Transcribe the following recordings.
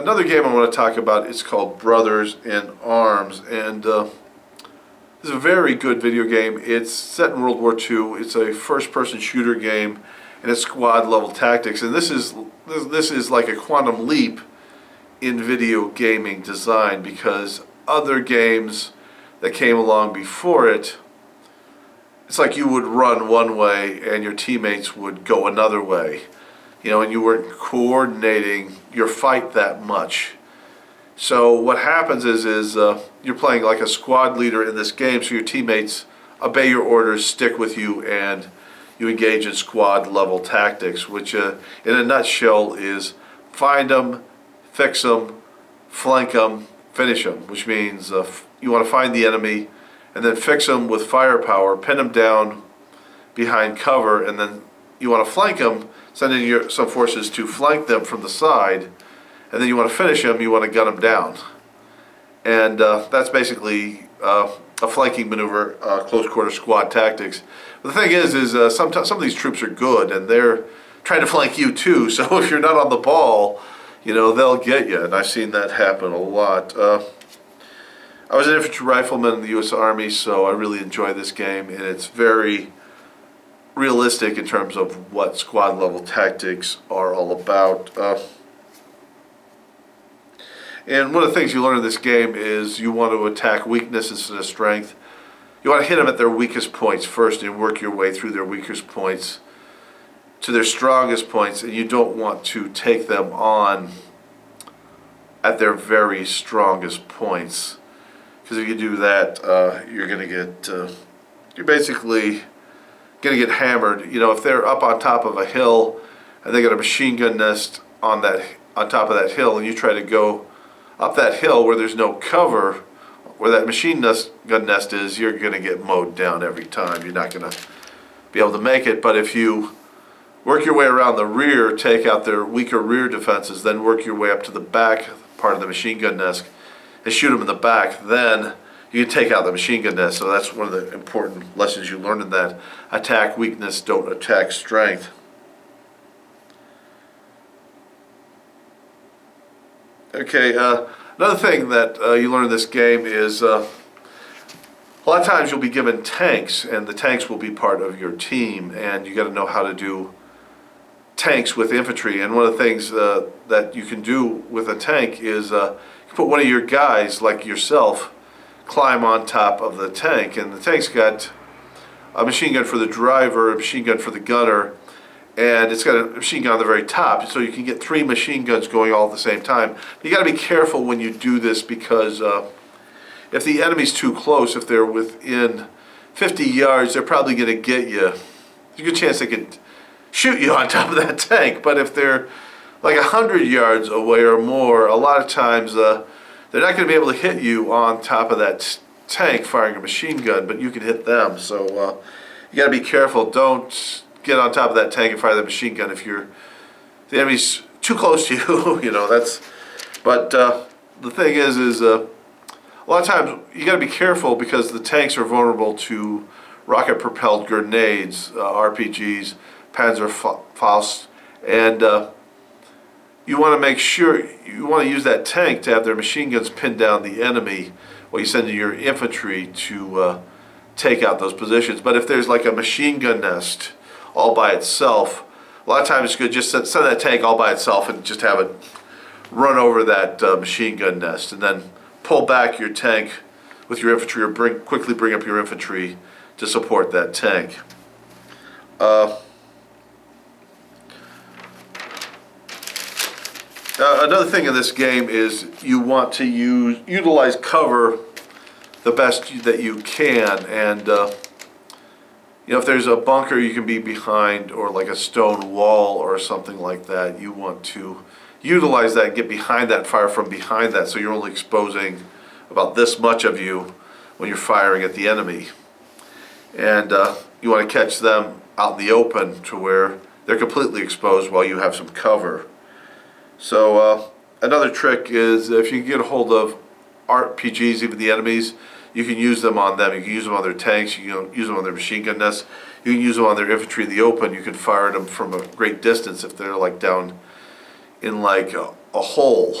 another game I want to talk about is called Brothers in Arms, and it's a very good video game. It's set in World War II. It's a first-person shooter game, and it's squad-level tactics. And this is like a quantum leap in video gaming design, because other games that came along before it, it's like you would run one way and your teammates would go another way. And you weren't coordinating your fight that much. So what happens is you're playing like a squad leader in this game, so your teammates obey your orders, stick with you, and you engage in squad level tactics, which in a nutshell is find them, fix them, flank them, finish them, which means you want to find the enemy and then fix them with firepower, pin them down behind cover, and then you want to flank them, send in some forces to flank them from the side, and then you want to finish them, you want to gun them down. And that's basically a flanking maneuver, close quarter squad tactics. But the thing is sometimes some of these troops are good, and they're trying to flank you too, so if you're not on the ball, they'll get you, and I've seen that happen a lot. I was an infantry rifleman in the U.S. Army, so I really enjoy this game, and it's very realistic in terms of what squad level tactics are all about. And one of the things you learn in this game is you want to attack weakness instead of strength. You want to hit them at their weakest points first and work your way through their weakest points to their strongest points, and you don't want to take them on at their very strongest points, because if you do that, you're basically going to get hammered. If they're up on top of a hill and they got a machine gun nest on top of that hill, and you try to go up that hill where there's no cover, where that machine gun nest is, you're going to get mowed down every time. You're not going to be able to make it. But if you work your way around the rear, take out their weaker rear defenses, then work your way up to the back part of the machine gun nest and shoot them in the back, then you can take out the machine gun nest. So that's one of the important lessons you learn in that. Attack weakness, don't attack strength. Okay, another thing that you learn in this game is a lot of times you'll be given tanks, and the tanks will be part of your team, and you got to know how to do tanks with infantry. And one of the things that you can do with a tank is you put one of your guys, like yourself, climb on top of the tank, and the tank's got a machine gun for the driver, a machine gun for the gunner, and it's got a machine gun on the very top, so you can get 3 machine guns going all at the same time. But you got to be careful when you do this, because if the enemy's too close, if they're within 50 yards, they're probably going to get you. There's a good chance they could shoot you on top of that tank. But if they're like 100 yards away or more, a lot of times they're not going to be able to hit you on top of that tank firing a machine gun, but you can hit them. So you got to be careful. Don't get on top of that tank and fire the machine gun if the enemy's too close to you. But the thing is a lot of times you got to be careful, because the tanks are vulnerable to rocket-propelled grenades, RPGs, Panzerfaust, and you want to make sure you want to use that tank to have their machine guns pin down the enemy while you send in your infantry to take out those positions. But if there's like a machine gun nest all by itself, a lot of times it's good just send that tank all by itself and just have it run over that machine gun nest, and then pull back your tank with your infantry, or quickly bring up your infantry to support that tank. Another thing in this game is you want to utilize cover the best that you can, and if there's a bunker you can be behind, or like a stone wall or something like that, you want to utilize that and get behind that, fire from behind that, so you're only exposing about this much of you when you're firing at the enemy. And you want to catch them out in the open to where they're completely exposed while you have some cover. So another trick is, if you can get a hold of RPGs, even the enemies, you can use them on them. You can use them on their tanks, you can use them on their machine gun nests, you can use them on their infantry in the open. You can fire them from a great distance if they're like down in like a hole.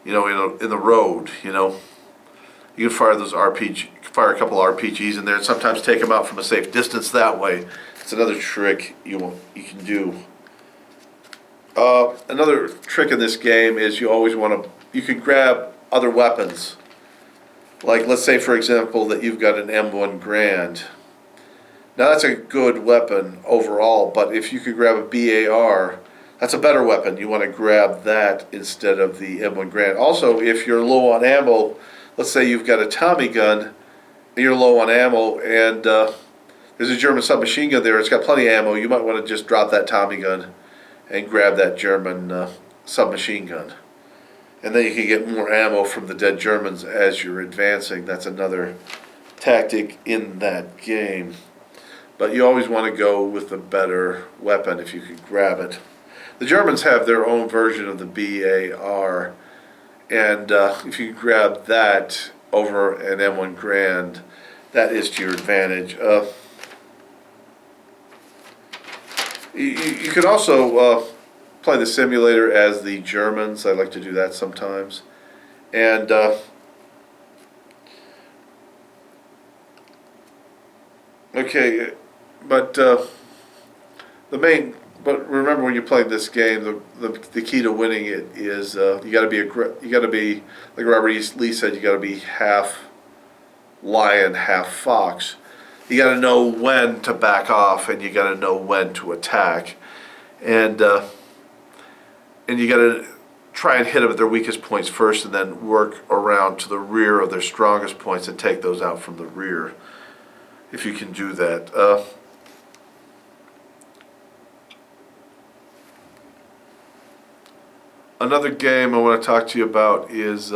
in the road. You can fire fire a couple RPGs in there, and sometimes take them out from a safe distance that way. It's another trick you can do. Another trick in this game is you can grab other weapons. Like, let's say, for example, that you've got an M1 Garand. Now, that's a good weapon overall, but if you could grab a BAR, that's a better weapon. You want to grab that instead of the M1 Garand. Also, if you're low on ammo, let's say you've got a Tommy gun, and you're low on ammo, and there's a German submachine gun there, it's got plenty of ammo, you might want to just drop that Tommy gun and grab that German submachine gun. And then you can get more ammo from the dead Germans as you're advancing. That's another tactic in that game. But you always want to go with the better weapon if you can grab it. The Germans have their own version of the BAR, and if you grab that over an M1 Garand, that is to your advantage. You can also play the simulator as the Germans. I like to do that sometimes. And okay, but but remember, when you play this game, the key to winning it is you got to be like Robert E. Lee said, you got to be half lion, half fox. You got to know when to back off, and you got to know when to attack, and you got to try and hit them at their weakest points first, and then work around to the rear of their strongest points and take those out from the rear, if you can do that. Another game I want to talk to you about is